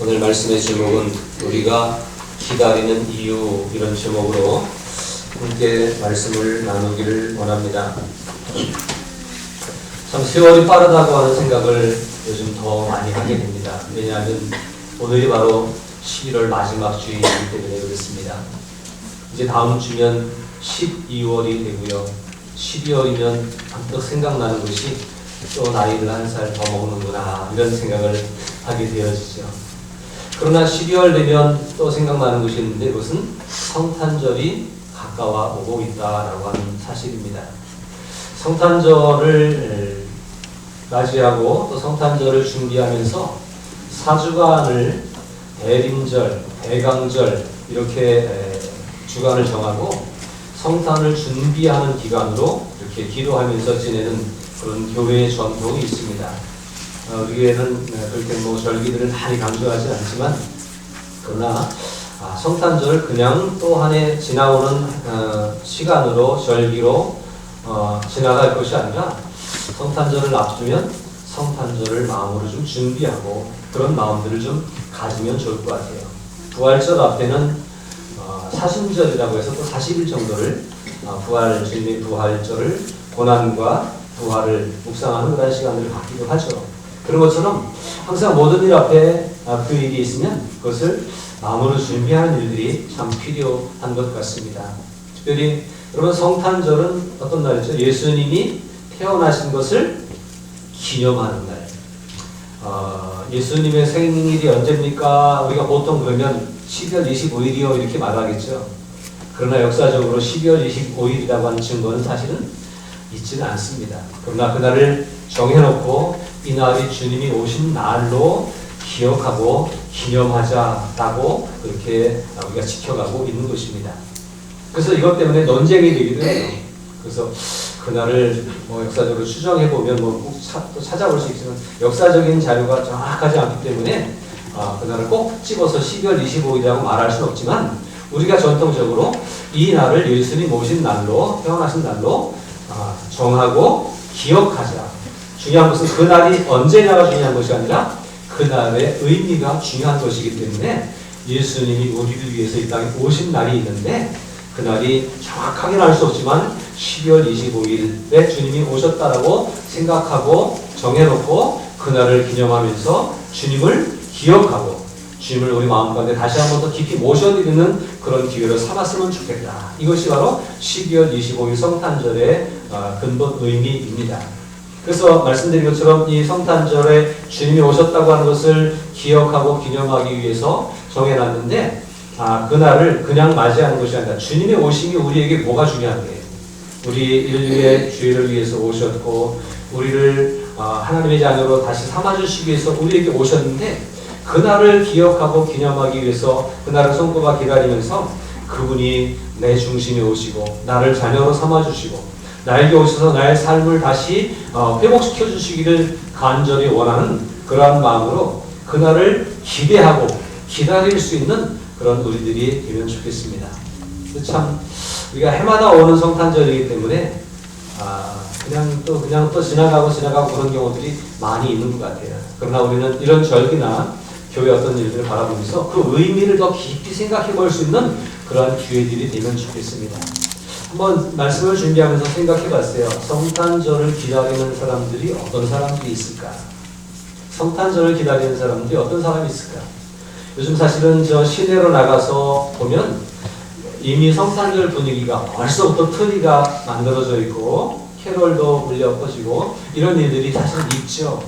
오늘 말씀의 제목은 우리가 기다리는 이유, 이런 제목으로 함께 말씀을 나누기를 원합니다. 참 세월이 빠르다고 하는 생각을 요즘 더 많이 하게 됩니다. 왜냐하면 오늘이 바로 11월 마지막 주일이기 때문에 그렇습니다. 이제 다음 주면 12월이 되고요. 12월이면 한껏 생각나는 것이 또 나이를 한 살 더 먹는구나, 이런 생각을 하게 되어지죠. 그러나 12월 되면 또 생각나는 것이 있는데 그것은 성탄절이 가까워 오고 있다라고 하는 사실입니다. 성탄절을 맞이하고 또 성탄절을 준비하면서 4주간을 대림절, 대강절 이렇게 주간을 정하고 성탄을 준비하는 기간으로 이렇게 기도하면서 지내는 그런 교회의 전통이 있습니다. 우리 교회는 그렇게 절기들을 많이 강조하지 않지만, 그러나 성탄절을 그냥 또 한 해 지나오는 시간으로, 절기로 지나갈 것이 아니라 성탄절을 앞두면 성탄절을 마음으로 좀 준비하고 그런 마음들을 좀 가지면 좋을 것 같아요. 부활절 앞에는 사순절이라고 해서 또 40일 정도를 주님의 부활절을 고난과 부활을 묵상하는 그런 시간들을 갖기도 하죠. 그런 것처럼 항상 모든 일 앞에 그 일이 있으면 그것을 마음으로 준비하는 일들이 참 필요한 것 같습니다. 특별히 여러분, 성탄절은 어떤 날이죠? 예수님이 태어나신 것을 기념하는 날. 예수님의 생일이 언제입니까? 우리가 보통 그러면 12월 25일이요 이렇게 말하겠죠. 그러나 역사적으로 12월 25일이라고 하는 증거는 사실은 있지는 않습니다. 그러나 그날을 정해놓고 이 날이 주님이 오신 날로 기억하고 기념하자라고 그렇게 우리가 지켜가고 있는 것입니다. 그래서 이것 때문에 논쟁이 되기도 해요. 그래서 그날을 역사적으로 추정해보면 또 찾아볼 수 있지만 역사적인 자료가 정확하지 않기 때문에 그날을 꼭 집어서 12월 25일이라고 말할 수는 없지만, 우리가 전통적으로 이 날을 예수님 오신 날로, 태어나신 날로 정하고 기억하자. 중요한 것은 그 날이 언제냐가 중요한 것이 아니라 그 날의 의미가 중요한 것이기 때문에, 예수님이 우리를 위해서 이 땅에 오신 날이 있는데 그 날이 정확하게는 알 수 없지만 12월 25일에 주님이 오셨다라고 생각하고 정해놓고 그날을 기념하면서 주님을 기억하고 주님을 우리 마음 가운데 다시 한 번 더 깊이 모셔드리는 그런 기회로 삼았으면 좋겠다. 이것이 바로 12월 25일 성탄절의 근본 의미입니다. 그래서 말씀드린 것처럼 이 성탄절에 주님이 오셨다고 하는 것을 기억하고 기념하기 위해서 정해놨는데, 그날을 그냥 맞이하는 것이 아니라 주님의 오심이 우리에게 뭐가 중요한 거예요? 우리 인류의 죄를 위해서 오셨고 우리를 하나님의 자녀로 다시 삼아주시기 위해서 우리에게 오셨는데, 그날을 기억하고 기념하기 위해서 그날을 손꼽아 기다리면서 그분이 내 중심에 오시고 나를 자녀로 삼아주시고 나에게 오셔서 나의 삶을 다시 회복시켜 주시기를 간절히 원하는 그러한 마음으로 그날을 기대하고 기다릴 수 있는 그런 우리들이 되면 좋겠습니다. 참 우리가 해마다 오는 성탄절이기 때문에 그냥 또 지나가고 그런 경우들이 많이 있는 것 같아요. 그러나 우리는 이런 절기나 교회 어떤 일들을 바라보면서 그 의미를 더 깊이 생각해 볼 수 있는 그러한 기회들이 되면 좋겠습니다. 한번 말씀을 준비하면서 생각해 봤어요. 성탄절을 기다리는 사람들이 어떤 사람들이 있을까? 성탄절을 기다리는 사람들이 어떤 사람이 있을까? 요즘 사실은 시내로 나가서 보면 이미 성탄절 분위기가 벌써부터 트리가 만들어져 있고 캐롤도 불려 퍼지고 이런 일들이 사실은 있죠.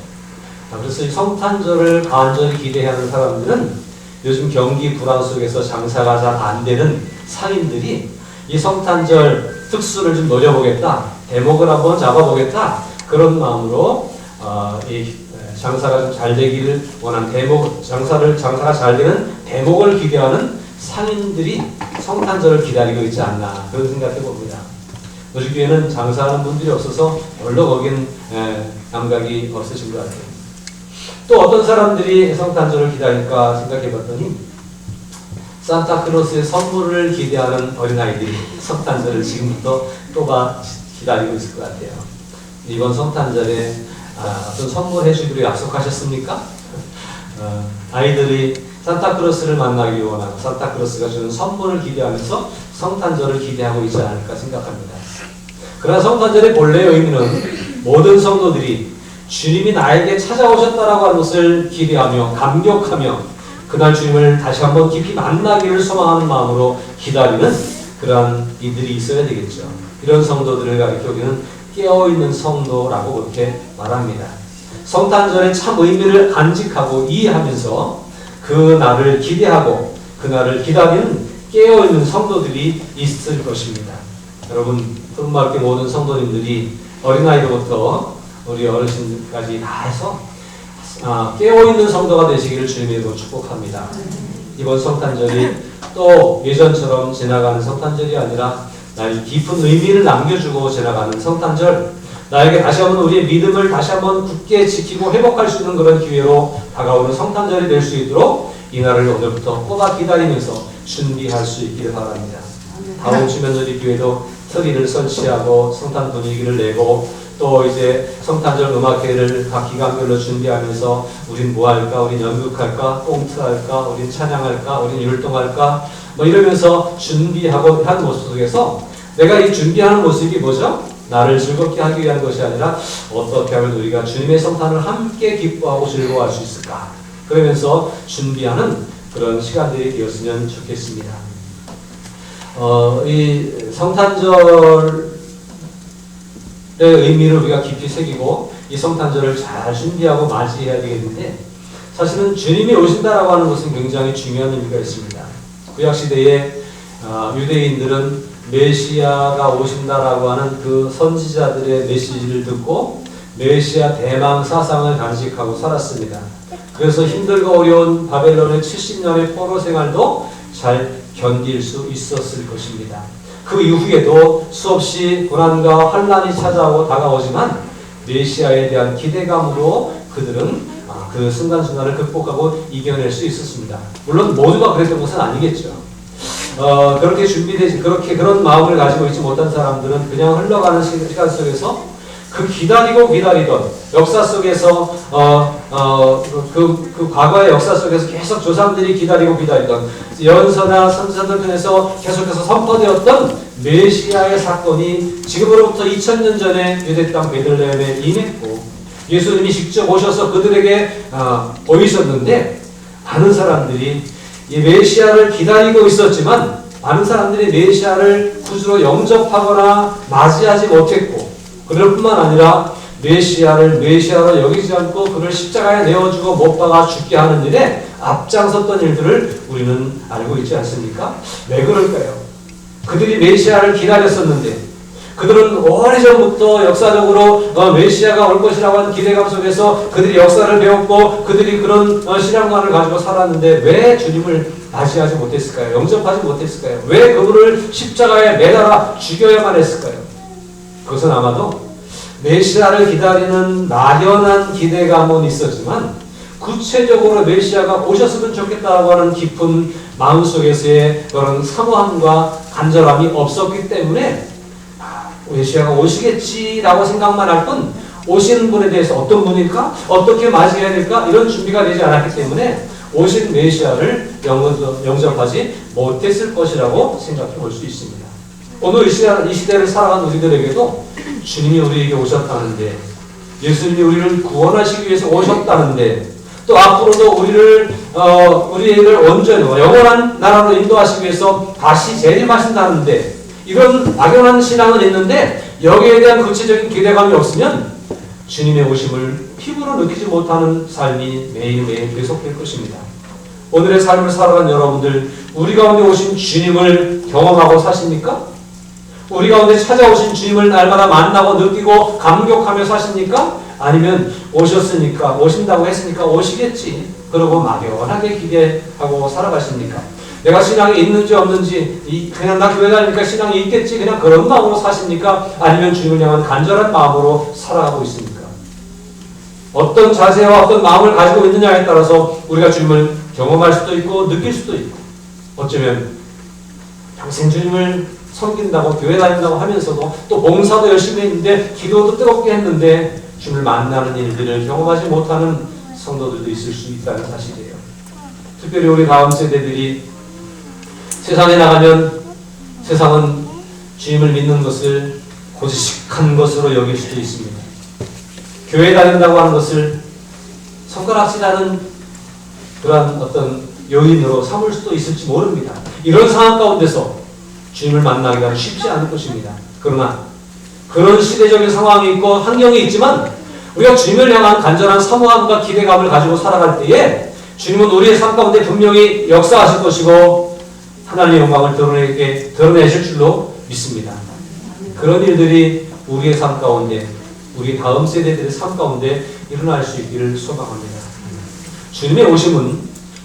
그래서 이 성탄절을 간절히 기대하는 사람들은 요즘 경기 불안 속에서 장사가 잘 안 되는 상인들이 이 성탄절 특수를 좀 노려보겠다, 대목을 한번 잡아보겠다, 그런 마음으로 이 장사가 좀 잘 되기를 원한 장사가 잘 되는 대목을 기대하는 상인들이 성탄절을 기다리고 있지 않나, 그런 생각해 봅니다. 우리 교회는 장사하는 분들이 없어서 별로 거긴 감각이 없으신 것 같아요. 또 어떤 사람들이 성탄절을 기다릴까 생각해 봤더니, 산타크로스의 선물을 기대하는 어린아이들이 성탄절을 지금부터 또가 기다리고 있을 것 같아요. 이번 성탄절에 어떤 선물 해주기로 약속하셨습니까? 아이들이 산타크로스를 만나기 원하고 산타크로스가 주는 선물을 기대하면서 성탄절을 기대하고 있지 않을까 생각합니다. 그러나 성탄절의 본래의 의미는 모든 성도들이 주님이 나에게 찾아오셨다라고 하는 것을 기대하며 감격하며 그날 주님을 다시 한번 깊이 만나기를 소망하는 마음으로 기다리는 그러한 이들이 있어야 되겠죠. 이런 성도들을 가리켜 우리는 깨어있는 성도라고 그렇게 말합니다. 성탄절의 참 의미를 간직하고 이해하면서 그 날을 기대하고 그 날을 기다리는 깨어있는 성도들이 있을 것입니다. 여러분, 푸른마을교회 모든 성도님들이 어린아이로부터 우리 어르신까지 다 해서 깨어있는 성도가 되시기를 주님으로 축복합니다. 이번 성탄절이 또 예전처럼 지나가는 성탄절이 아니라 나의 깊은 의미를 남겨주고 지나가는 성탄절, 나에게 다시 한번 우리의 믿음을 다시 한번 굳게 지키고 회복할 수 있는 그런 기회로 다가오는 성탄절이 될 수 있도록 이 날을 오늘부터 꼬박 기다리면서 준비할 수 있기를 바랍니다. 다음 주면 우리 교회도 트리를 설치하고 성탄 분위기를 내고 또 이제 성탄절 음악회를 각 기간별로 준비하면서 우린 뭐 할까? 우린 연극할까? 꽁트 할까? 우린 찬양할까? 우린 율동할까? 뭐 이러면서 준비하고 한 모습 속에서 내가 이 준비하는 모습이 뭐죠? 나를 즐겁게 하기 위한 것이 아니라 어떻게 하면 우리가 주님의 성탄을 함께 기뻐하고 즐거워할 수 있을까? 그러면서 준비하는 그런 시간들이 되었으면 좋겠습니다. 이 성탄절의 의미를 우리가 깊이 새기고 이 성탄절을 잘 준비하고 맞이해야 되겠는데 사실은 주님이 오신다라고 하는 것은 굉장히 중요한 의미가 있습니다. 구약시대에 유대인들은 메시아가 오신다라고 하는 그 선지자들의 메시지를 듣고 메시아 대망 사상을 간직하고 살았습니다. 그래서 힘들고 어려운 바벨론의 70년의 포로 생활도 잘 견딜 수 있었을 것입니다. 그 이후에도 수없이 고난과 환난이 찾아오고 다가오지만 메시아에 대한 기대감으로 그들은 그 순간순간을 극복하고 이겨낼 수 있었습니다. 물론 모두가 그랬던 것은 아니겠죠. 그렇게 준비되지, 그런 마음을 가지고 있지 못한 사람들은 그냥 흘러가는 시간 속에서 그 기다리던 역사 속에서, 그 과거의 역사 속에서 계속 조상들이 기다리던 예언서나 선지자들 중에서 계속해서 선포되었던 메시아의 사건이 지금으로부터 2000년 전에 유대 땅 베들레헴에 임했고 예수님이 직접 오셔서 그들에게 보이셨는데 많은 사람들이 이 메시아를 기다리고 있었지만 많은 사람들이 메시아를 구주로 영접하거나 맞이하지 못했고 그럴 뿐만 아니라 메시아를 메시아로 여기지 않고 그를 십자가에 내어주고 못 박아 죽게 하는 일에 앞장섰던 일들을 우리는 알고 있지 않습니까? 왜 그럴까요? 그들이 메시아를 기다렸었는데 그들은 오래전부터 역사적으로 메시아가 올 것이라고 하는 기대감 속에서 그들이 역사를 배웠고 그들이 그런 신앙관을 가지고 살았는데 왜 주님을 맞이하지 못했을까요? 영접하지 못했을까요? 왜 그분을 십자가에 매달아 죽여야만 했을까요? 그것은 아마도 메시아를 기다리는 막연한 기대감은 있었지만 구체적으로 메시아가 오셨으면 좋겠다고 하는 깊은 마음속에서의 그런 사모함과 간절함이 없었기 때문에 메시아가 오시겠지라고 생각만 할 뿐 오시는 분에 대해서 어떤 분일까? 어떻게 맞이해야 될까? 이런 준비가 되지 않았기 때문에 오신 메시아를 영접하지 못했을 것이라고 생각해 볼 수 있습니다. 오늘 이 시대를 살아가는 우리들에게도 주님이 우리에게 오셨다는데 예수님이 우리를 구원하시기 위해서 오셨다는데 또 앞으로도 우리를 온전히 영원한 나라로 인도하시기 위해서 다시 재림하신다는데 이런 막연한 신앙은 있는데 여기에 대한 구체적인 기대감이 없으면 주님의 오심을 피부로 느끼지 못하는 삶이 매일매일 계속될 것입니다. 오늘의 삶을 살아간 여러분들 우리 가운데 오신 주님을 경험하고 사십니까? 우리 가운데 찾아오신 주님을 날마다 만나고 느끼고 감격하며 사십니까? 아니면 오셨으니까 오신다고 했으니까 오시겠지 그러고 막연하게 기대하고 살아가십니까? 내가 신앙이 있는지 없는지 그냥 나 교회 다니니까 신앙이 있겠지 그냥 그런 마음으로 사십니까? 아니면 주님을 향한 간절한 마음으로 살아가고 있습니까? 어떤 자세와 어떤 마음을 가지고 있느냐에 따라서 우리가 주님을 경험할 수도 있고 느낄 수도 있고 어쩌면 평생 주님을 섬긴다고 교회 다닌다고 하면서도 또 봉사도 열심히 했는데 기도도 뜨겁게 했는데 주님을 만나는 일들을 경험하지 못하는 성도들도 있을 수 있다는 사실이에요. 특별히 우리 다음 세대들이 세상에 나가면 세상은 주님을 믿는 것을 고지식한 것으로 여길 수도 있습니다. 교회 다닌다고 하는 것을 손가락질하는 그러한 어떤 요인으로 삼을 수도 있을지 모릅니다. 이런 상황 가운데서 주님을 만나기가 쉽지 않을 것입니다. 그러나 그런 시대적인 상황이 있고 환경이 있지만 우리가 주님을 향한 간절한 사모함과 기대감을 가지고 살아갈 때에 주님은 우리의 삶 가운데 분명히 역사하실 것이고 하나님의 영광을 드러내실 줄로 믿습니다. 그런 일들이 우리의 삶 가운데, 우리 다음 세대들의 삶 가운데 일어날 수 있기를 소망합니다. 주님의 오심은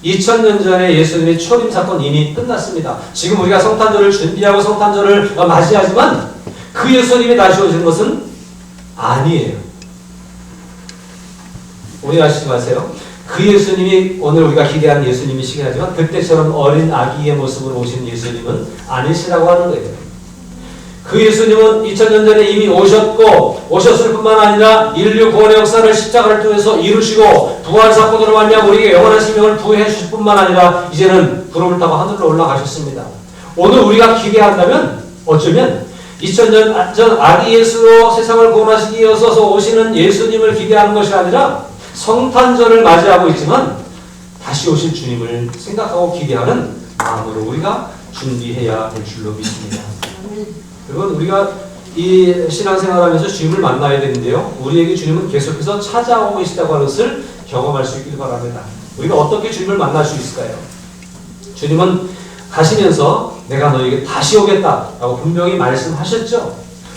2000년 전에 예수님의 초림 사건 이미 끝났습니다. 지금 우리가 성탄절을 준비하고 성탄절을 맞이하지만 그 예수님이 다시 오신 것은 아니에요. 오해하시지 마세요. 그 예수님이 오늘 우리가 기대하는 예수님이시긴 하지만 그때처럼 어린 아기의 모습으로 오신 예수님은 아니시라고 하는 거예요. 그 예수님은 2000년 전에 이미 오셨을 뿐만 아니라 인류 구원의 역사를 십자가를 통해서 이루시고 부활 사건으로 말미암아 우리에게 영원한 생명을 부여해 주실 뿐만 아니라 이제는 구름을 타고 하늘로 올라가셨습니다. 오늘 우리가 기대한다면 어쩌면 2000년 전 아기 예수로 세상을 구원하시기 위해서 오시는 예수님을 기대하는 것이 아니라 성탄절을 맞이하고 있지만 다시 오실 주님을 생각하고 기대하는 마음으로 우리가 준비해야 될 줄로 믿습니다. 여러분, 우리가 이 신앙생활하면서 주님을 만나야 되는데요. 우리에게 주님은 계속해서 찾아오고 계시다고 하는 것을 경험할 수 있길 바랍니다. 우리가 어떻게 주님을 만날 수 있을까요? 주님은 가시면서 내가 너에게 다시 오겠다라고 분명히 말씀하셨죠.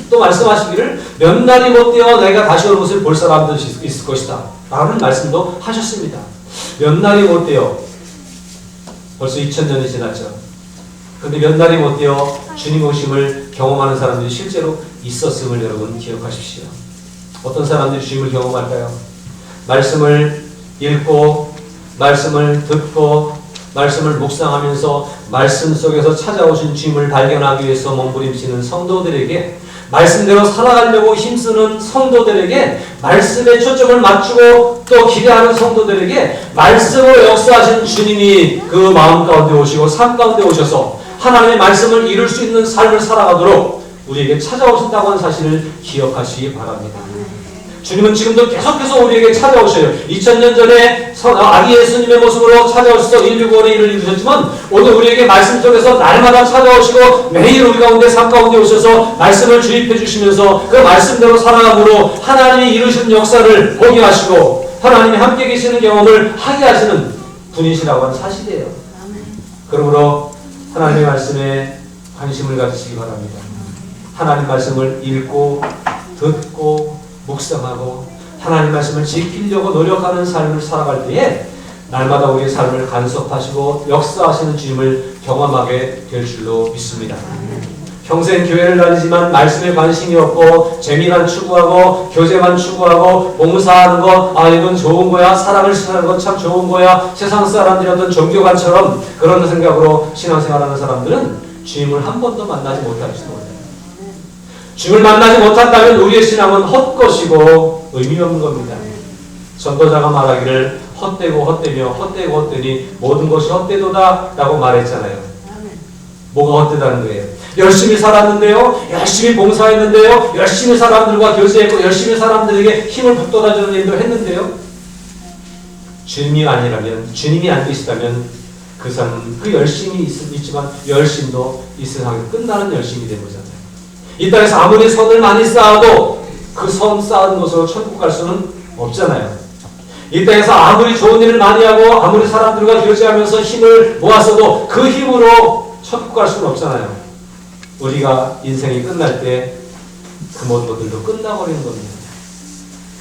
또 말씀하시기를 몇 날이 못되어 내가 다시 오는 것을 볼 사람도 있을 것이다 라는 말씀도 하셨습니다. 몇 날이 못되어 벌써 2000년이 지났죠. 그런데 몇 날이 못되어 주님 오심을 경험하는 사람들이 실제로 있었음을 여러분 기억하십시오. 어떤 사람들이 주님을 경험할까요? 말씀을 읽고 말씀을 듣고 말씀을 묵상하면서 말씀 속에서 찾아오신 주님을 발견하기 위해서 몸부림치는 성도들에게, 말씀대로 살아가려고 힘쓰는 성도들에게, 말씀에 초점을 맞추고 또 기대하는 성도들에게 말씀으로 역사하신 주님이 그 마음 가운데 오시고 삶 가운데 오셔서 하나님의 말씀을 이룰 수 있는 삶을 살아가도록 우리에게 찾아오신다고 하는 사실을 기억하시기 바랍니다. 주님은 지금도 계속해서 우리에게 찾아오셔요. 2000년 전에 아기 예수님의 모습으로 찾아오셔서 인류 구원의 일을 이루셨지만 오늘 우리에게 말씀 속에서 날마다 찾아오시고 매일 우리 가운데 삶 가운데 오셔서 말씀을 주입해 주시면서 그 말씀대로 살아감으로 하나님이 이루신 역사를 보게 하시고 하나님이 함께 계시는 경험을 하게 하시는 분이시라고 하는 사실이에요. 그러므로 하나님의 말씀에 관심을 가지시기 바랍니다. 하나님 말씀을 읽고 듣고 묵상하고 하나님 말씀을 지키려고 노력하는 삶을 살아갈 때에 날마다 우리의 삶을 간섭하시고 역사하시는 주님을 경험하게 될 줄로 믿습니다. 평생 교회를 다니지만 말씀에 관심이 없고 재미만 추구하고 교제만 추구하고 봉사하는 거, 아 이건 좋은 거야, 사랑을 시사하는 건 참 좋은 거야, 세상 사람들이 어떤 종교관처럼 그런 생각으로 신앙생활하는 사람들은 주님을 한 번도 만나지 못할지도 몰라요. 주님을 만나지 못한다면 우리의 신앙은 헛것이고 의미 없는 겁니다. 전도자가 말하기를 헛되고 헛되며 헛되고 헛되니 모든 것이 헛되도다 라고 말했잖아요. 뭐가 헛되다는 거예요? 열심히 살았는데요, 열심히 봉사했는데요, 열심히 사람들과 교제했고 열심히 사람들에게 힘을 북돋아주는 일도 했는데요, 주님이 아니라면, 주님이 안 계시다면 그 사람은 그 열심이 있지만 열심도 이 세상에 끝나는 열심이 된 거잖아요. 이 땅에서 아무리 선을 많이 쌓아도 그 선 쌓은 곳으로 천국 갈 수는 없잖아요. 이 땅에서 아무리 좋은 일을 많이 하고 아무리 사람들과 교제하면서 힘을 모았어도 그 힘으로 천국 갈 수는 없잖아요. 우리가 인생이 끝날 때 그 모든 것들도 끝나버리는 겁니다.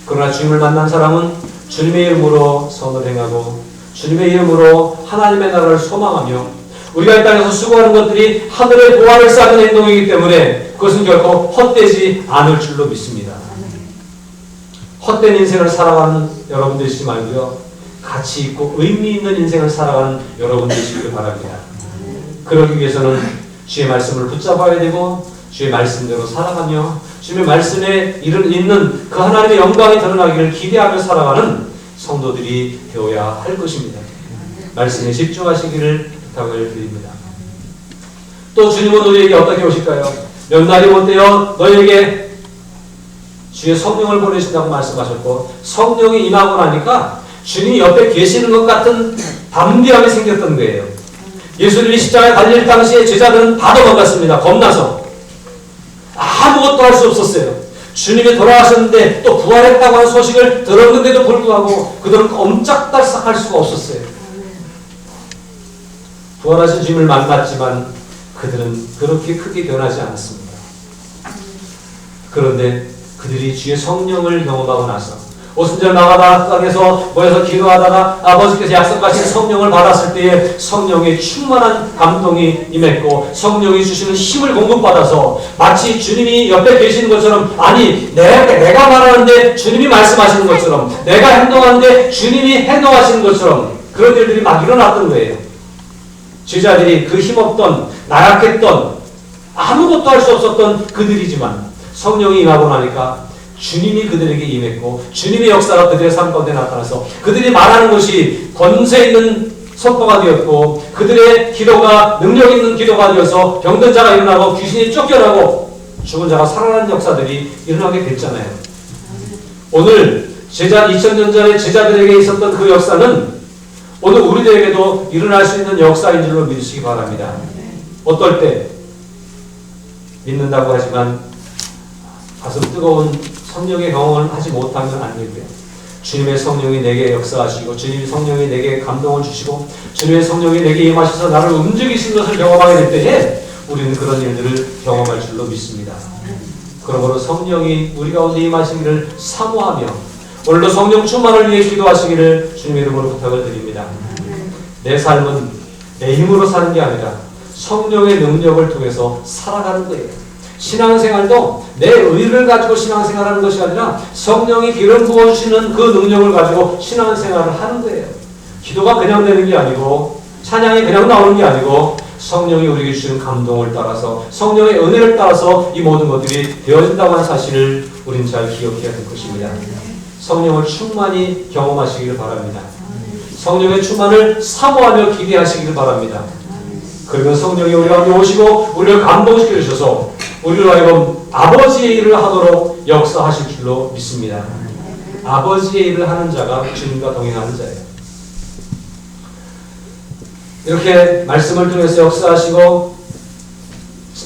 그러나 주님을 만난 사람은 주님의 이름으로 선을 행하고 주님의 이름으로 하나님의 나라를 소망하며 우리가 이 땅에서 수고하는 것들이 하늘의 보화를 쌓는 행동이기 때문에 그것은 결코 헛되지 않을 줄로 믿습니다. 헛된 인생을 살아가는 여러분 되시지 말고요, 가치 있고 의미 있는 인생을 살아가는 여러분 되시길 바랍니다. 그러기 위해서는 주의 말씀을 붙잡아야 되고 주의 말씀대로 살아가며 주님의 말씀에 있는 그 하나님의 영광이 드러나기를 기대하며 살아가는 성도들이 되어야 할 것입니다. 말씀에 집중하시기를 부탁을 드립니다. 또 주님은 우리에게 어떻게 오실까요? 몇 날이 못되어 너희에게 주의 성령을 보내신다고 말씀하셨고, 성령이 임하고 나니까 주님이 옆에 계시는 것 같은 담대함이 생겼던 거예요. 예수님이 십자가에 달릴 당시에 제자들은 다 도망갔습니다. 겁나서. 아무것도 할 수 없었어요. 주님이 돌아가셨는데 또 부활했다고 하는 소식을 들었는데도 불구하고 그들은 꼼짝달싹할 수가 없었어요. 부활하신 주님을 만났지만 그들은 그렇게 크게 변하지 않았습니다. 그런데 그들이 주의 성령을 경험하고 나서 오순절 마가다 땅에서 모여서 기도하다가 아버지께서 약속하신 성령을 받았을 때에 성령의 충만한 감동이 임했고, 성령이 주시는 힘을 공급받아서 마치 주님이 옆에 계시는 것처럼, 아니 내가 말하는데 주님이 말씀하시는 것처럼, 내가 행동하는데 주님이 행동하시는 것처럼 그런 일들이 막 일어났던 거예요. 제자들이 그 힘없던, 나약했던, 아무것도 할 수 없었던 그들이지만 성령이 임하고 나니까 주님이 그들에게 임했고, 주님의 역사가 그들의 삶 가운데 나타나서 그들이 말하는 것이 권세 있는 선포가 되었고, 그들의 기도가 능력 있는 기도가 되어서 병든 자가 일어나고 귀신이 쫓겨나고 죽은 자가 살아나는 역사들이 일어나게 됐잖아요. 오늘 2000년 전에 제자들에게 있었던 그 역사는 오늘 우리들에게도 일어날 수 있는 역사인 줄로 믿으시기 바랍니다. 어떨 때 믿는다고 하지만 가슴 뜨거운 성령의 경험을 하지 못하면 안 되고요. 주님의 성령이 내게 역사하시고, 주님의 성령이 내게 감동을 주시고, 주님의 성령이 내게 임하셔서 나를 움직이신 것을 경험하게 될 때에 우리는 그런 일들을 경험할 줄로 믿습니다. 그러므로 성령이 우리 가운데 임하시기를 사모하며 오늘도 성령 충만을 위해 기도하시기를 주님의 이름으로 부탁을 드립니다. 내 삶은 내 힘으로 사는 게 아니라 성령의 능력을 통해서 살아가는 거예요. 신앙생활도 내 의를 가지고 신앙생활하는 것이 아니라 성령이 기름 부어주시는 그 능력을 가지고 신앙생활을 하는 거예요. 기도가 그냥 되는 게 아니고, 찬양이 그냥 나오는 게 아니고, 성령이 우리에게 주시는 감동을 따라서, 성령의 은혜를 따라서 이 모든 것들이 되어진다고 하는 사실을 우린 잘 기억해야 될 것입니다. 성령을 충만히 경험하시기를 바랍니다. 성령의 충만을 사모하며 기대하시기를 바랍니다. 그러면 성령이 우리 가운데 오시고 우리를 감동시켜 주셔서 우리로 하여금 아버지의 일을 하도록 역사하실 줄로 믿습니다. 아버지의 일을 하는 자가 주님과 동행하는 자예요. 이렇게 말씀을 통해서 역사하시고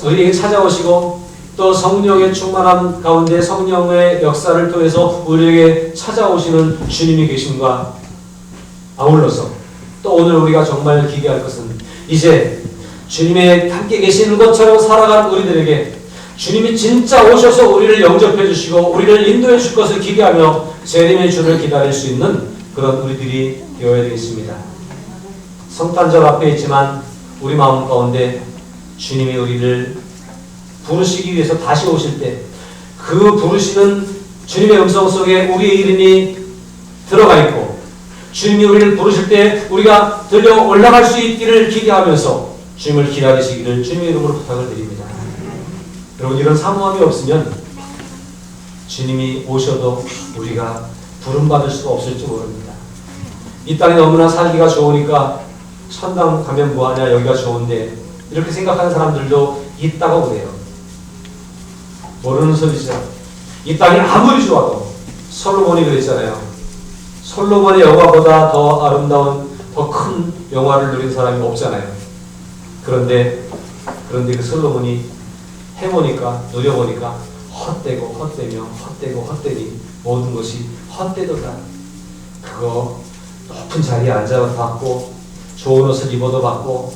우리에게 찾아오시고, 또 성령의 충만함 가운데 성령의 역사를 통해서 우리에게 찾아오시는 주님이 계심과 아울러서 또 오늘 우리가 정말 기대할 것은, 이제 주님의 함께 계시는 것처럼 살아가는 우리들에게 주님이 진짜 오셔서 우리를 영접해 주시고 우리를 인도해 줄 것을 기대하며 재림의 주를 기다릴 수 있는 그런 우리들이 되어야 되겠습니다. 성탄절 앞에 있지만 우리 마음 가운데 주님이 우리를 부르시기 위해서 다시 오실 때 그 부르시는 주님의 음성 속에 우리의 이름이 들어가 있고, 주님이 우리를 부르실 때 우리가 들려 올라갈 수 있기를 기대하면서 주님을 기다리시기를 주님의 이름으로 부탁을 드립니다. 여러분, 이런 사모함이 없으면 주님이 오셔도 우리가 부름받을 수가 없을지 모릅니다. 이 땅이 너무나 살기가 좋으니까 천당 가면 뭐하냐, 여기가 좋은데, 이렇게 생각하는 사람들도 있다고 그래요. 모르는 소리죠. 이 땅이 아무리 좋아도 솔로몬이 그랬잖아요. 솔로몬의 영화보다 더 아름다운, 더 큰 영화를 누린 사람이 없잖아요. 그런데 그 솔로몬이 해보니까, 누려보니까 헛되고 헛되며 헛되고 헛되니 모든 것이 헛되도다. 그거 높은 자리에 앉아도 받고, 좋은 옷을 입어도 받고,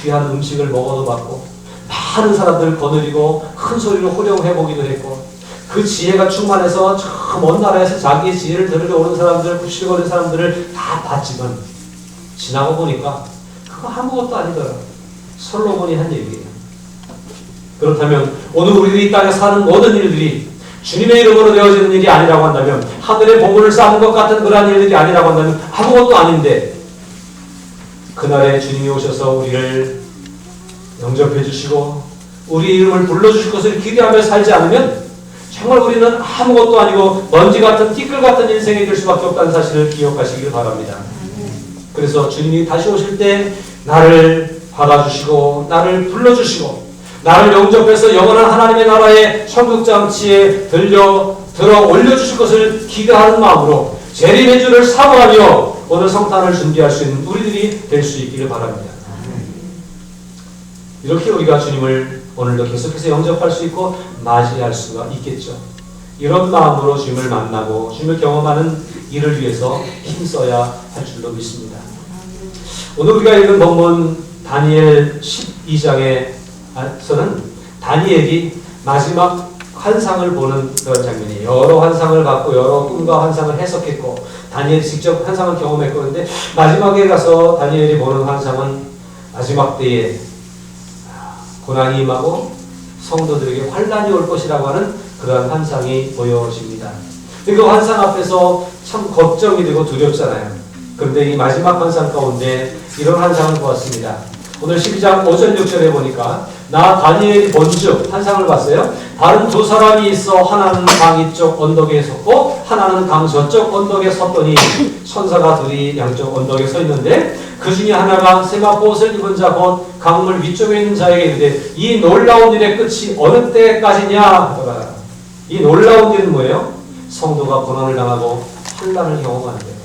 귀한 음식을 먹어도 받고, 많은 사람들을 거느리고 큰 소리로 호령해보기도 했고, 그 지혜가 충만해서 저 먼 나라에서 자기의 지혜를 들으려 오는 사람들, 부실거리는 사람들을 다 봤지만 지나고 보니까 그거 아무것도 아니더라. 솔로몬이 한 얘기예요. 그렇다면 오늘 우리들이 이 땅에 사는 모든 일들이 주님의 이름으로 되어지는 일이 아니라고 한다면, 하늘의 보물을 쌓는 것 같은 그러한 일들이 아니라고 한다면 아무것도 아닌데, 그날에 주님이 오셔서 우리를 영접해 주시고 우리 이름을 불러주실 것을 기대하며 살지 않으면 정말 우리는 아무것도 아니고 먼지 같은 띠끌 같은 인생이 될 수밖에 없다는 사실을 기억하시길 바랍니다. 그래서 주님이 다시 오실 때 나를 받아주시고 나를 불러주시고 나를 영접해서 영원한 하나님의 나라의 천국장치에 들어 올려주실 것을 기대하는 마음으로 재림의 주를 사모하며 오늘 성탄을 준비할 수 있는 우리들이 될 수 있기를 바랍니다. 이렇게 우리가 주님을 오늘도 계속해서 영접할 수 있고 맞이할 수가 있겠죠. 이런 마음으로 주님을 만나고 주님을 경험하는 일을 위해서 힘써야 할 줄로 믿습니다. 오늘 우리가 읽은 본문 다니엘 12장에서는 다니엘이 마지막 환상을 보는 그런 장면이에요. 여러 환상을 갖고 여러 꿈과 환상을 해석했고 다니엘이 직접 환상을 경험했고 그런데 마지막에 가서 다니엘이 보는 환상은 마지막 때에 고난이 임하고 성도들에게 환난이 올 것이라고 하는 그러한 환상이 보여집니다. 그 환상 앞에서 참 걱정이 되고 두렵잖아요. 그런데 이 마지막 환상 가운데 이런 환상을 보았습니다. 오늘 12장 5절 6절에 보니까 나 다니엘이 본즉 환상을 봤어요. 다른 두 사람이 있어 하나는 강 이쪽 언덕에 섰고 하나는 강 저쪽 언덕에 섰더니 천사가 둘이 양쪽 언덕에 서 있는데 그 중에 하나가 세마포옷을 입은 자 곧 강물 위쪽에 있는 자에게 이르되 이 놀라운 일의 끝이 어느 때까지냐 하더라. 이 놀라운 일은 뭐예요? 성도가 고난을 당하고 환난을 경험하는 거예요.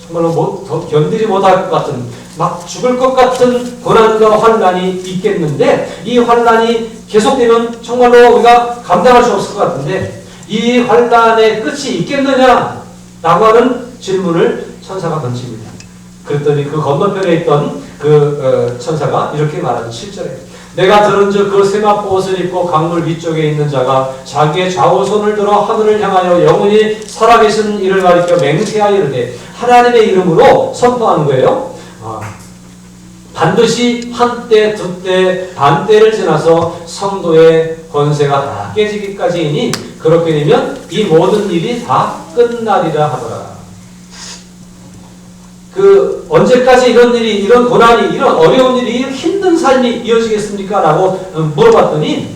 정말로 더 견디지 못할 것 같은 막 죽을 것 같은 고난과 환난이 있겠는데 이 환난이 계속되면 정말로 우리가 감당할 수 없을 것 같은데 이 환난의 끝이 있겠느냐 라고 하는 질문을 천사가 던집니다. 그랬더니 그 건너편에 있던 그 천사가 이렇게 말하는 7절에 내가 들은즉 그 세마포옷을 입고 강물 위쪽에 있는 자가 자기의 좌우손을 들어 하늘을 향하여 영원히 살아계신 이를 가리켜 맹세하여 이르되 하나님의 이름으로 선포하는 거예요. 반드시 한때 두때 반때를 지나서 성도의 권세가 다 깨지기까지이니 그렇게 되면 이 모든 일이 다 끝나리라 하더라. 언제까지 이런 일이, 이런 고난이, 이런 어려운 일이, 힘든 삶이 이어지겠습니까? 라고 물어봤더니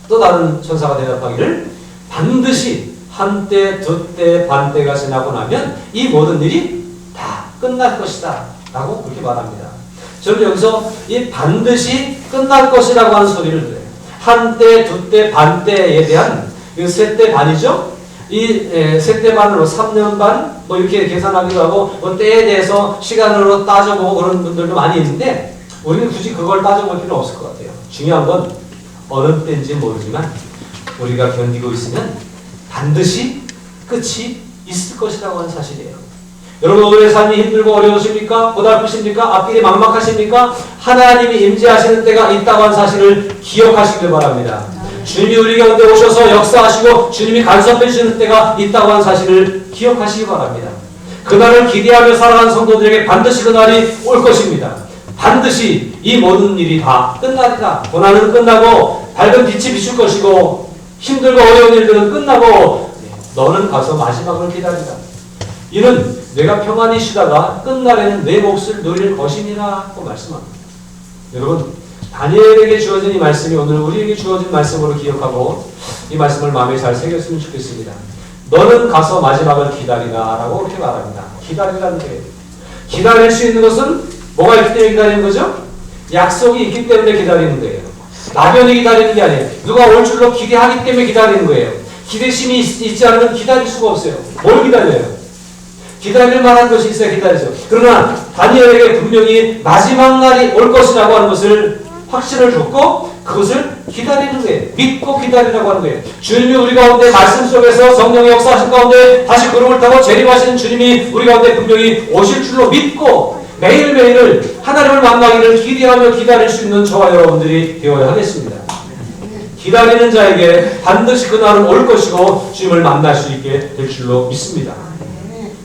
또 다른 천사가 대답하기를 반드시 한때, 두때, 반때가 지나고 나면 이 모든 일이 다 끝날 것이다 라고 그렇게 말합니다. 저는 여기서 이 반드시 끝날 것이라고 하는 소리를 들어요. 한때, 두때, 반때에 대한 세 때 반이죠. 이 세 때 반으로 3년 반 뭐 이렇게 계산하기도 하고 뭐 때에 대해서 시간으로 따져보고 그런 분들도 많이 있는데 우리는 굳이 그걸 따져볼 필요는 없을 것 같아요. 중요한 건 어느 때인지 모르지만 우리가 견디고 있으면 반드시 끝이 있을 것이라고 하는 사실이에요. 여러분 오늘의 삶이 힘들고 어려우십니까? 고달프십니까? 앞길이 막막하십니까? 하나님이 임재하시는 때가 있다고 하는 사실을 기억하시길 바랍니다. 주님이 우리 가운데 오셔서 역사하시고 주님이 간섭해 주시는 때가 있다고 하는 사실을 기억하시기 바랍니다. 그날을 기대하며 살아가는 성도들에게 반드시 그날이 올 것입니다. 반드시 이 모든 일이 다 끝나리라. 고난은 끝나고 밝은 빛이 비출 것이고 힘들고 어려운 일들은 끝나고 너는 가서 마지막을 기다리라. 이는 내가 평안히 쉬다가 끝날에는 내 몫을 누릴 것이니라고 말씀합니다. 여러분 다니엘에게 주어진 이 말씀이 오늘 우리에게 주어진 말씀으로 기억하고 이 말씀을 마음에 잘 새겼으면 좋겠습니다. 너는 가서 마지막을 기다리라 라고 그렇게 말합니다. 기다리라는 게 기다릴 수 있는 것은 뭐가 있기 때문에 기다리는 거죠? 약속이 있기 때문에 기다리는 거예요. 막연히 기다리는 게 아니에요. 누가 올 줄로 기대하기 때문에 기다리는 거예요. 기대심이 있지 않으면 기다릴 수가 없어요. 뭘 기다려요? 기다릴 만한 것이 있어야 기다리죠. 그러나 다니엘에게 분명히 마지막 날이 올 것이라고 하는 것을 확신을 줬고 그것을 기다리는 거예요. 믿고 기다리라고 하는 거예요. 주님이 우리 가운데 말씀 속에서 성령의 역사하신 가운데 다시 구름을 타고 재림하시는 주님이 우리 가운데 분명히 오실 줄로 믿고 매일매일을 하나님을 만나기를 기대하며 기다릴 수 있는 저와 여러분들이 되어야 하겠습니다. 기다리는 자에게 반드시 그날은 올 것이고 주님을 만날 수 있게 될 줄로 믿습니다.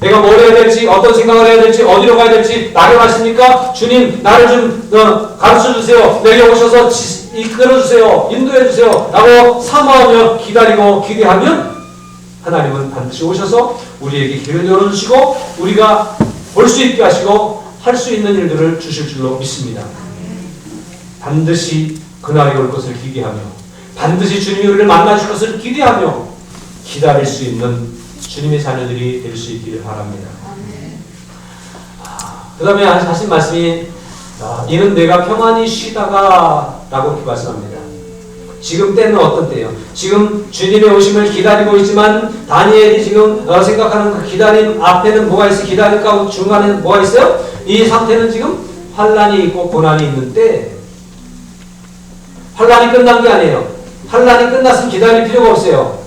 내가 뭘 해야 될지, 어떤 생각을 해야 될지, 어디로 가야 될지 나경하십니까? 주님 나를 좀 가르쳐주세요. 내게 오셔서 이끌어주세요. 인도해주세요. 라고 사모하며 기다리고 기대하면 하나님은 반드시 오셔서 우리에게 길을 열어주시고 우리가 볼 수 있게 하시고 할 수 있는 일들을 주실 줄로 믿습니다. 반드시 그날이 올 것을 기대하며 반드시 주님이 우리를 만나실 것을 기대하며 기다릴 수 있는 주님의 자녀들이 될 수 있기를 바랍니다. 그 다음에 하신 말씀이 이는 내가 평안히 쉬다가 라고 이렇게 말씀합니다. 지금 때는 어떤 때예요? 지금 주님의 오심을 기다리고 있지만 다니엘이 지금 생각하는 그 기다림 앞에는 뭐가 있어요? 기다림 가운데 중간에는 뭐가 있어요? 이 상태는 지금 환란이 있고 고난이 있는 때, 환란이 끝난 게 아니에요. 환란이 끝났으면 기다릴 필요가 없어요.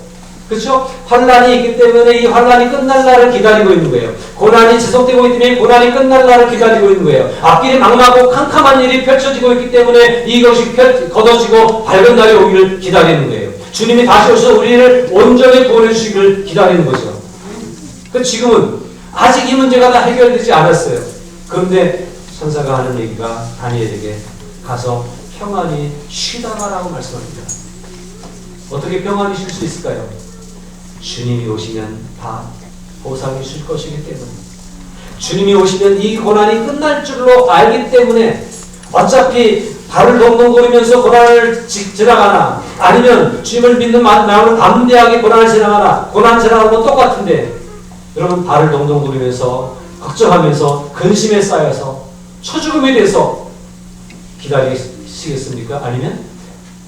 그렇죠? 환란이 있기 때문에 이 환란이 끝날 날을 기다리고 있는 거예요. 고난이 지속되고 있기 때문에 고난이 끝날 날을 기다리고 있는 거예요. 앞길이 막막하고 캄캄한 일이 펼쳐지고 있기 때문에 이것이 걷어지고 밝은 날이 오기를 기다리는 거예요. 주님이 다시 오셔서 우리를 온전히 구원해주시기를 기다리는 거죠. 지금은 아직 이 문제가 다 해결되지 않았어요. 그런데 천사가 하는 얘기가 다니엘에게 가서 평안히 쉬다가라고 말씀합니다. 어떻게 평안히 쉴 수 있을까요? 주님이 오시면 다 보상이 줄 것이기 때문에, 주님이 오시면 이 고난이 끝날 줄로 알기 때문에, 어차피 발을 동동거리면서 고난을 지나가나 아니면 주님을 믿는 마음으로 담대하게 고난을 지나가나, 고난 지나가는 건 똑같은데 여러분 발을 동동거리면서 걱정하면서 근심에 쌓여서 초죽음이 돼서 기다리시겠습니까? 아니면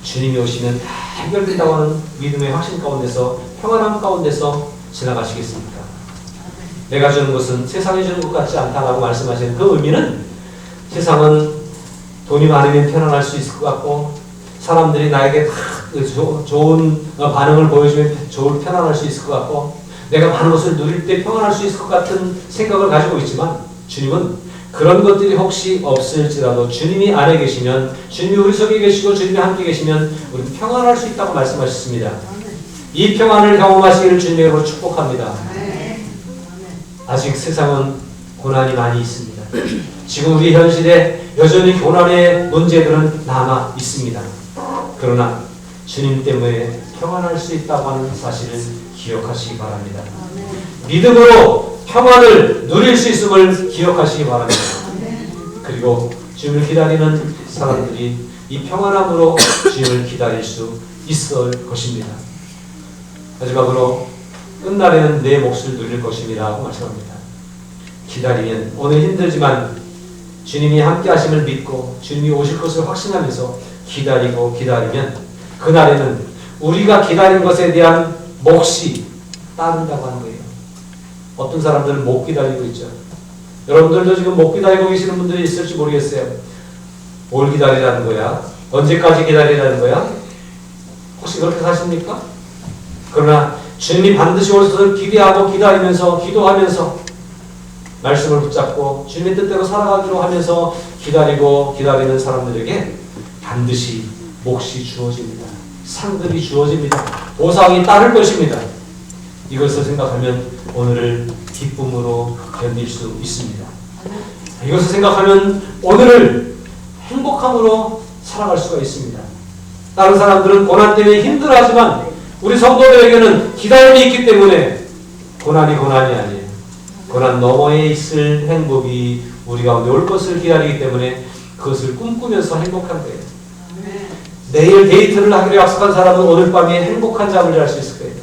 주님이 오시면 다 해결된다고 하는 믿음의 확신 가운데서, 평안함 가운데서 지나가시겠습니까? 내가 주는 것은 세상이 주는 것 같지 않다라고 말씀하시는 그 의미는, 세상은 돈이 많으면 편안할 수 있을 것 같고 사람들이 나에게 다 좋은 반응을 보여주면 편안할 수 있을 것 같고 내가 많은 것을 누릴 때 평안할 수 있을 것 같은 생각을 가지고 있지만, 주님은 그런 것들이 혹시 없을지라도 주님이 안에 계시면, 주님이 우리 속에 계시고 주님이 함께 계시면 우리는 평안할 수 있다고 말씀하셨습니다. 이 평안을 경험하시기를 주님으로 축복합니다. 아직 세상은 고난이 많이 있습니다. 지금 우리 현실에 여전히 고난의 문제들은 남아 있습니다. 그러나 주님 때문에 평안할 수 있다고 하는 사실을 기억하시기 바랍니다. 믿음으로 평안을 누릴 수 있음을 기억하시기 바랍니다. 그리고 주님을 기다리는 사람들이 이 평안함으로 주님을 기다릴 수 있을 것입니다. 마지막으로 끝날에는 내 몫을 누릴 것입니다 하고 말씀합니다. 기다리면 오늘 힘들지만 주님이 함께 하심을 믿고 주님이 오실 것을 확신하면서 기다리면 그날에는 우리가 기다린 것에 대한 몫이 따른다고 하는 거예요. 어떤 사람들은 못 기다리고 있죠. 여러분들도 지금 못 기다리고 계시는 분들이 있을지 모르겠어요. 뭘 기다리라는 거야? 언제까지 기다리라는 거야? 혹시 그렇게 사십니까? 그러나 주님이 반드시 올 것을 기대하고 기다리면서 기도하면서 말씀을 붙잡고 주님의 뜻대로 살아가기로 하면서 기다리는 사람들에게 반드시 몫이 주어집니다. 상들이 주어집니다. 보상이 따를 것입니다. 이것을 생각하면 오늘을 기쁨으로 견딜 수 있습니다. 이것을 생각하면 오늘을 행복함으로 살아갈 수가 있습니다. 다른 사람들은 고난 때문에 힘들어하지만 우리 성도들에게는 기다림이 있기 때문에 고난이 아니에요. 고난 너머에 있을 행복이 우리 가운데 올 것을 기다리기 때문에 그것을 꿈꾸면서 행복한 거예요. 내일 데이트를 하기로 약속한 사람은 오늘 밤에 행복한 잠을 잘 수 있을 거예요.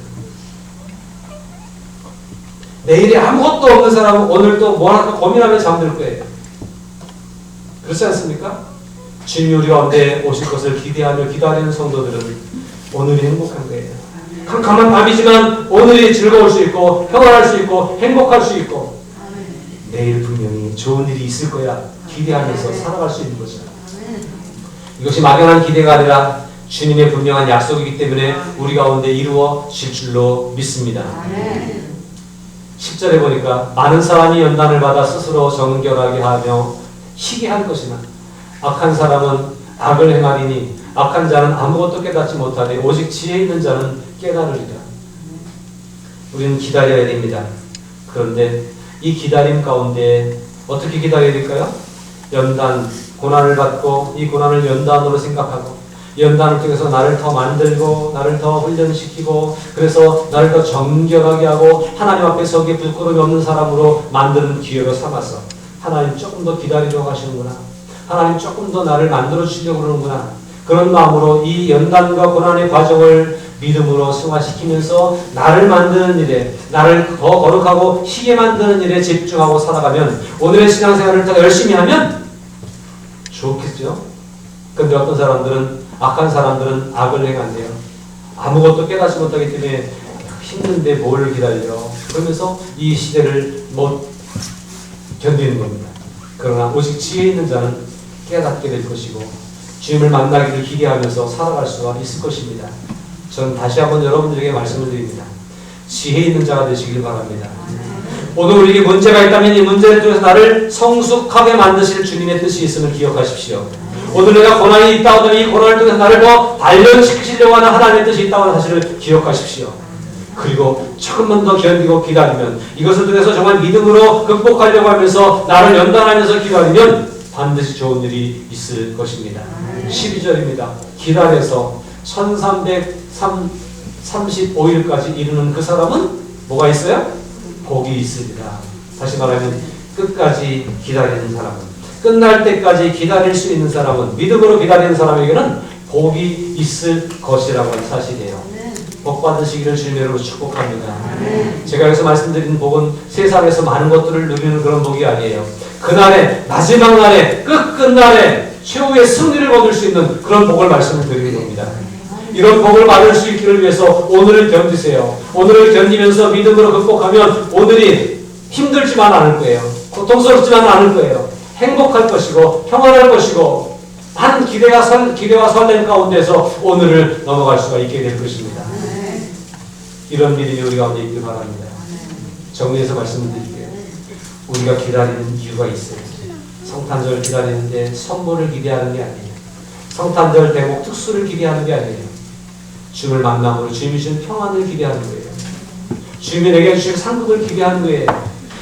내일이 아무것도 없는 사람은 오늘 또 뭘 할까 고민하며 잠들 거예요. 그렇지 않습니까? 주님이 우리 가운데 오실 것을 기대하며 기다리는 성도들은 오늘이 행복한 거예요. 캄캄한 밤이지만 오늘이 즐거울 수 있고 평안할 수 있고 행복할 수 있고 내일 분명히 좋은 일이 있을 거야 기대하면서 살아갈 수 있는 거죠. 이것이 막연한 기대가 아니라 주님의 분명한 약속이기 때문에 우리 가운데 이루어질 줄로 믿습니다. 10절에 보니까 많은 사람이 연단을 받아 스스로 정결하게 하며 희게 할 것이나 악한 사람은 악을 행하리니 악한 자는 아무것도 깨닫지 못하되 오직 지혜 있는 자는 깨달으리라. 우리는 기다려야 됩니다. 그런데 이 기다림 가운데 어떻게 기다려야 될까요? 연단, 고난을 받고 이 고난을 연단으로 생각하고 연단을 통해서 나를 더 만들고 나를 더 훈련시키고 그래서 나를 더 정결하게 하고 하나님 앞에 서기에 부끄러움이 없는 사람으로 만드는 기회로 삼아서 하나님 조금 더 기다리려고 하시는구나. 하나님 조금 더 나를 만들어 주시려고 그러는구나. 그런 마음으로 이 연단과 고난의 과정을 믿음으로 승화시키면서 나를 만드는 일에, 나를 더 거룩하고 희게 만드는 일에 집중하고 살아가면, 오늘의 신앙생활을 더 열심히 하면 좋겠죠? 근데 어떤 사람들은, 악한 사람들은 악을 행한대요. 아무것도 깨닫지 못하기 때문에 힘든데 뭘 기다려. 그러면서 이 시대를 못 견디는 겁니다. 그러나 오직 지혜 있는 자는 깨닫게 될 것이고 주님을 만나기를 기대하면서 살아갈 수가 있을 것입니다. 저는 다시 한번 여러분들에게 말씀을 드립니다. 지혜 있는 자가 되시길 바랍니다. 오늘 우리에게 문제가 있다면 이 문제를 통해서 나를 성숙하게 만드실 주님의 뜻이 있음을 기억하십시오. 오늘 내가 고난이 있다고 하면 이 고난을 통해서 나를 더 단련시키시려고 하는 하나님의 뜻이 있다고 하는 사실을 기억하십시오. 그리고 조금만 더 견디고 기다리면, 이것을 통해서 정말 믿음으로 극복하려고 하면서 나를 연단하면서 기다리면 반드시 좋은 일이 있을 것입니다. 12절입니다. 기다려서 1335일까지 이르는 그 사람은 뭐가 있어요? 복이 있습니다. 다시 말하면 끝까지 기다리는 사람은, 끝날 때까지 기다릴 수 있는 사람은, 믿음으로 기다리는 사람에게는 복이 있을 것이라고 하는 사실이에요. 복 받으시기를 주님으로 축복합니다. 제가 여기서 말씀드리는 복은 세상에서 많은 것들을 누리는 그런 복이 아니에요. 그날에, 마지막 날에, 끝날에 최후의 승리를 거둘 수 있는 그런 복을 말씀을 드리는 겁니다. 이런 복을 받을 수 있기를 위해서 오늘을 견디세요. 오늘을 견디면서 믿음으로 극복하면 오늘이 힘들지만 않을 거예요. 고통스럽지만 않을 거예요. 행복할 것이고 평안할 것이고 많은 기대와 설렘 가운데서 오늘을 넘어갈 수가 있게 될 것입니다. 이런 믿음이 우리 가운데 있길 바랍니다. 정리해서 말씀드릴게요. 우리가 기다리는 이유가 있어요. 성탄절 기다리는데 선물을 기대하는 게 아니에요. 성탄절 대목 특수를 기대하는 게 아니에요. 주님을 만남으로 주님이 주신 평안을 기대하는 거예요. 주님이 내게 주신 상급을 기대하는 거예요.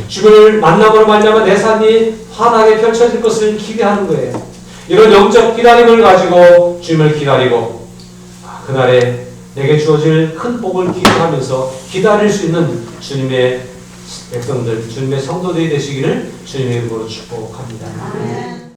주님을 만남으로 말미암아 내 삶이 환하게 펼쳐질 것을 기대하는 거예요. 이런 영적 기다림을 가지고 주님을 기다리고 그날에 내게 주어질 큰 복을 기대하면서 기다릴 수 있는 주님의 백성들, 주님의 성도들이 되시기를 주님의 이름으로 축복합니다.